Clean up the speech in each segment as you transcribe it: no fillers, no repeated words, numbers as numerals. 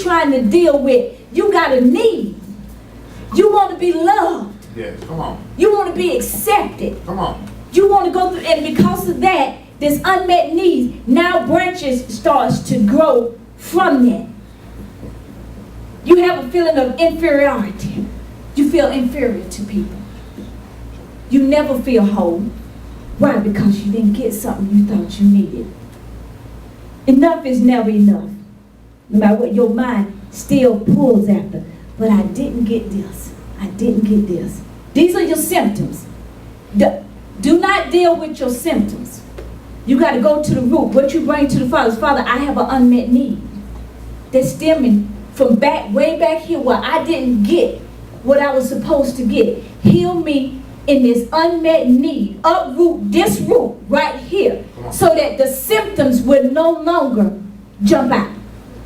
trying to deal with, you got a need. You want to be loved. Yes, come on. You want to be accepted. Come on. You want to go through, and because of that, this unmet needs, now branches starts to grow from that. You have a feeling of inferiority. You feel inferior to people. You never feel whole. Why? Because you didn't get something you thought you needed. Enough is never enough. No matter what your mind still pulls after. But I didn't get this. I didn't get this. These are your symptoms. Do not deal with your symptoms. You got to go to the root. What you bring to the Father is, Father, I have an unmet need. That's stemming from way back here where I didn't get what I was supposed to get. Heal me in this unmet need. Uproot this root right here so that the symptoms will no longer jump out.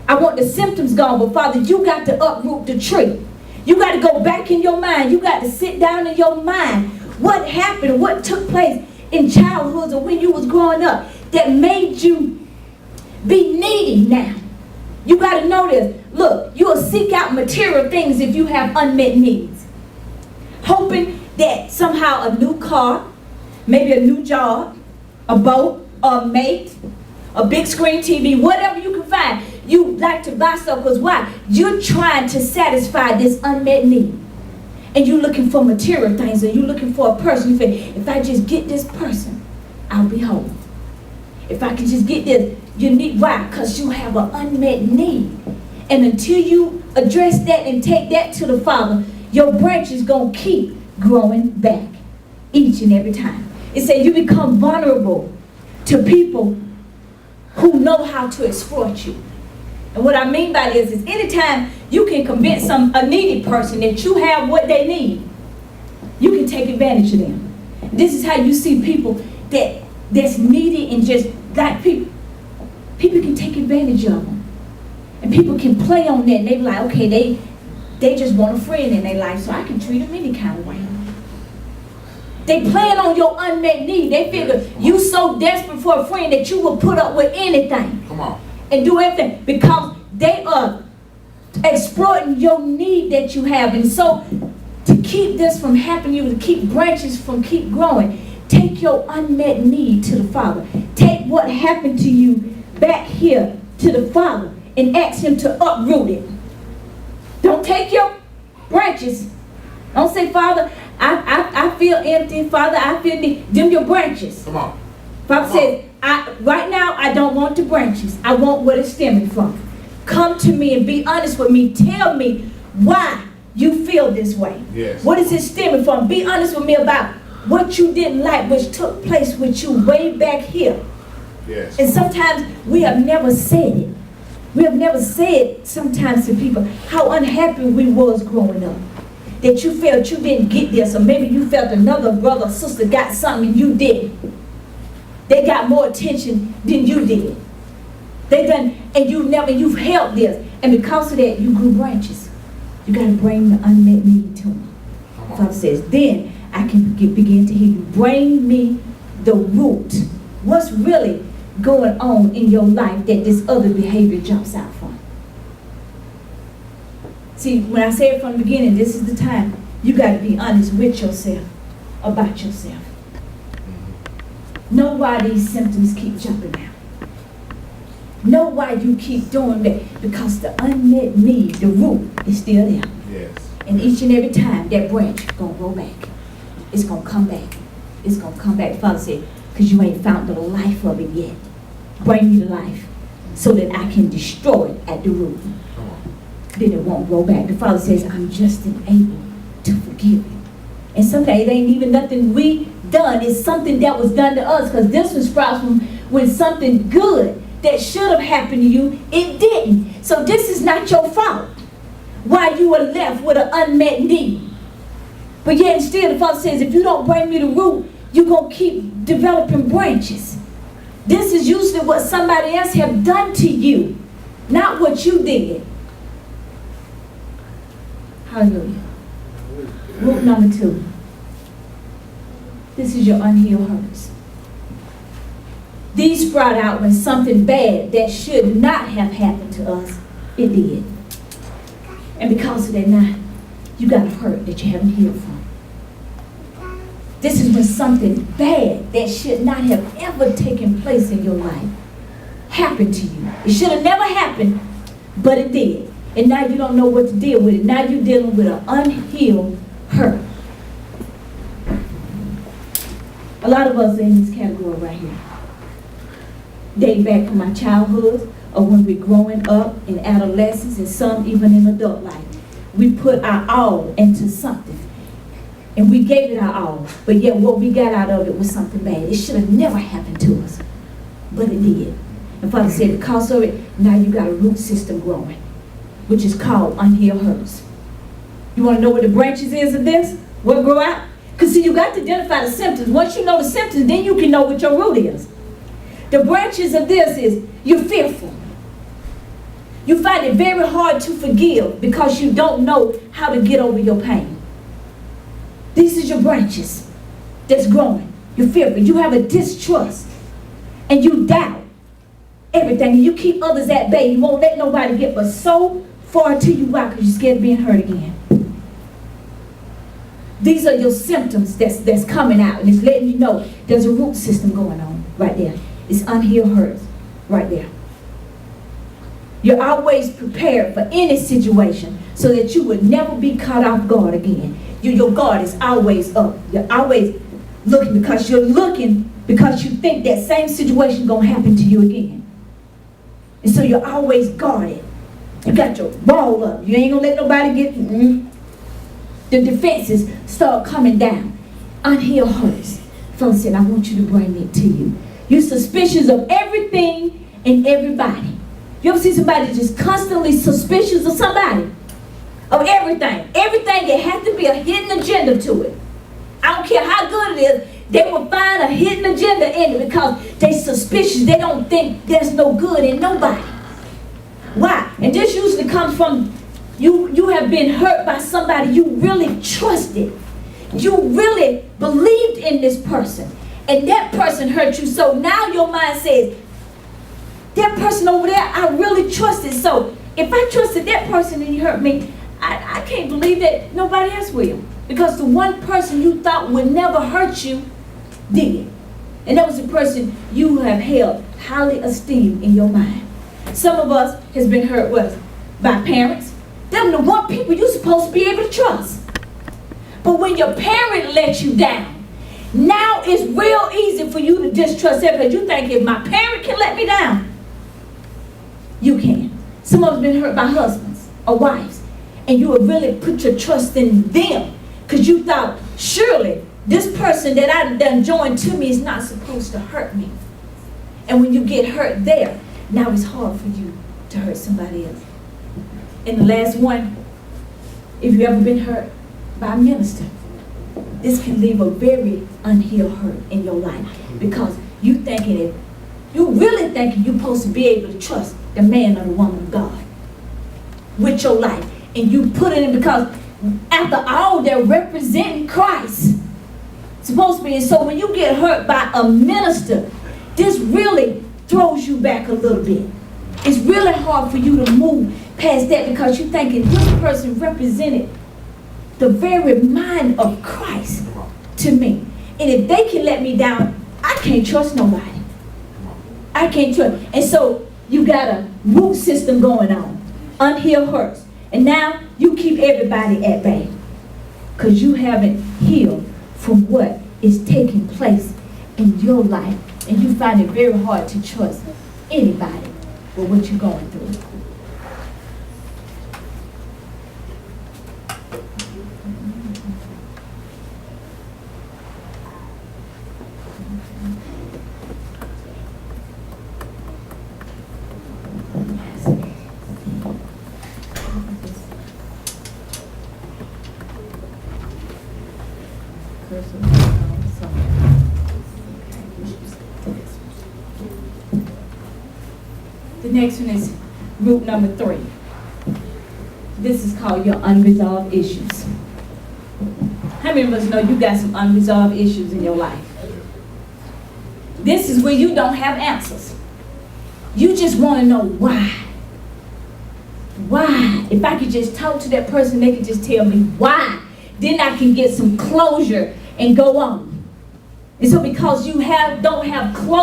I want the symptoms gone, but Father, you got to uproot the tree. You got to go back in your mind. You got to sit down in your mind. What happened, what took place in childhood or when you was growing up that made you be needy now? You got to know this. Look, you will seek out material things if you have unmet needs. Hoping that somehow a new car, maybe a new job, a boat, a mate, a big screen TV, whatever you can find, you like to buy stuff because why? You're trying to satisfy this unmet need. And you're looking for material things, or you're looking for a person. You think, if I just get this person, I'll be whole. If I can just get this, you need, why? Because you have an unmet need. And until you address that and take that to the Father, your branch is going to keep growing back each and every time. It says you become vulnerable to people who know how to exploit you. And what I mean by this is anytime you can convince a needy person that you have what they need, you can take advantage of them. This is how you see people that's needy and just like people can take advantage of them. And people can play on that and they be like, okay, they just want a friend in their life, so I can treat them any kind of way. They playing on your unmet need. They figure you so desperate for a friend that you will put up with anything. Come on. And do everything because they are exploiting your need that you have. And so to keep this from happening, to keep branches from keep growing, take your unmet need to the Father. Take what happened to you back here to the Father and ask Him to uproot it. Don't take your branches. Don't say, Father, I feel empty. Father, I feel need. Them your branches. Come on. Father says, right now, I don't want the branches. I want what it's stemming from. Come to me and be honest with me. Tell me why you feel this way. Yes. What is it stemming from? Be honest with me about what you didn't like, which took place with you way back here. Yes. And sometimes we have never said it. We have never said sometimes to people how unhappy we was growing up. That you felt you didn't get this, or maybe you felt another brother or sister got something and you didn't. They got more attention than you did. They done, and you've held this. And because of that, you grew branches. You got to bring the unmet need to them. Father says, then I can begin to hear you. Bring me the root. What's really going on in your life that this other behavior jumps out from? See, when I said from the beginning, this is the time you got to be honest with yourself about yourself. Know why these symptoms keep jumping out. Know why you keep doing that. Because the unmet need, the root, is still there. Yes. And each and every time, that branch is going to grow back. It's going to come back. It's going to come back. Father said, because you ain't found the life of it yet. Bring me the life so that I can destroy it at the root. Then it won't grow back. The Father says, I'm just able to forgive you. And sometimes it ain't even nothing we done. It's something that was done to us, because this was sprouts from when something good that should have happened to you, it didn't. So this is not your fault why you were left with an unmet need. But yet still the Father says, if you don't bring me the root, you're going to keep developing branches. This is usually what somebody else have done to you, not what you did. Hallelujah. Root number 2. This is your unhealed hurts. These sprout out when something bad that should not have happened to us, it did. And because of that now, you got a hurt that you haven't healed from. This is when something bad that should not have ever taken place in your life happened to you. It should have never happened, but it did. And now you don't know what to deal with it. Now you're dealing with an unhealed hurt. A lot of us are in this category right here. Dating back from my childhood, or when we're growing up in adolescence, and some even in adult life. We put our all into something. And we gave it our all. But yet what we got out of it was something bad. It should have never happened to us. But it did. And Father said, because of it, now you got a root system growing, which is called unhealed hurts. You want to know what the branches is of this? What grow out? Because see, you got to identify the symptoms. Once you know the symptoms, then you can know what your root is. The branches of this is you're fearful. You find it very hard to forgive because you don't know how to get over your pain. These are your branches that's growing. You're fearful. You have a distrust. And you doubt everything. And you keep others at bay. You won't let nobody get but so far to you. Why? Because you're scared of being hurt again. These are your symptoms that's coming out. And it's letting you know there's a root system going on right there. It's unhealed hurts right there. You're always prepared for any situation so that you would never be caught off guard again. Your guard is always up. You're always looking because you think that same situation going to happen to you again. And so you're always guarded. You got your wall up. You ain't going to let nobody get... The defenses start coming down. Unhealed hurts. Father said, I want you to bring it to you. You're suspicious of everything and everybody. You ever see somebody just constantly suspicious of somebody? Of everything. Everything, there has to be a hidden agenda to it. I don't care how good it is, they will find a hidden agenda in it because they're suspicious. They don't think there's no good in nobody. Why? And this usually comes from you have been hurt by somebody you really trusted. You really believed in this person. And that person hurt you. So now your mind says, that person over there, I really trusted. So if I trusted that person and he hurt me, I can't believe that nobody else will. Because the one person you thought would never hurt you did. And that was the person you have held highly esteemed in your mind. Some of us has been hurt by parents. Them the one people you're supposed to be able to trust. But when your parent let you down, now it's real easy for you to distrust them because you think if my parent can let me down, you can. Some of us been hurt by husbands or wives, and you would really put your trust in them because you thought, surely this person that I done joined to me is not supposed to hurt me. And when you get hurt there, now it's hard for you to hurt somebody else. And the last one, if you ever been hurt by a minister, this can leave a very unhealed hurt in your life because you really thinking you're supposed to be able to trust the man or the woman of God with your life. And you put it in because after all, they're representing Christ. Supposed to be. And so when you get hurt by a minister, this really throws you back a little bit. It's really hard for you to move past that because you're thinking this person represented the very mind of Christ to me. And if they can let me down, I can't trust nobody. I can't trust. And so you got a root system going on. Unhealed hurts. And now you keep everybody at bay because you haven't healed from what is taking place in your life. And you find it very hard to trust anybody with what you're going through. The next one is root number 3. This is called your unresolved issues. How many of us know you got some unresolved issues in your life? This is where you don't have answers. You just want to know why. why? If I could just talk to that person, they could just tell me why. Then I can get some closure and go on. And so because you don't have closure,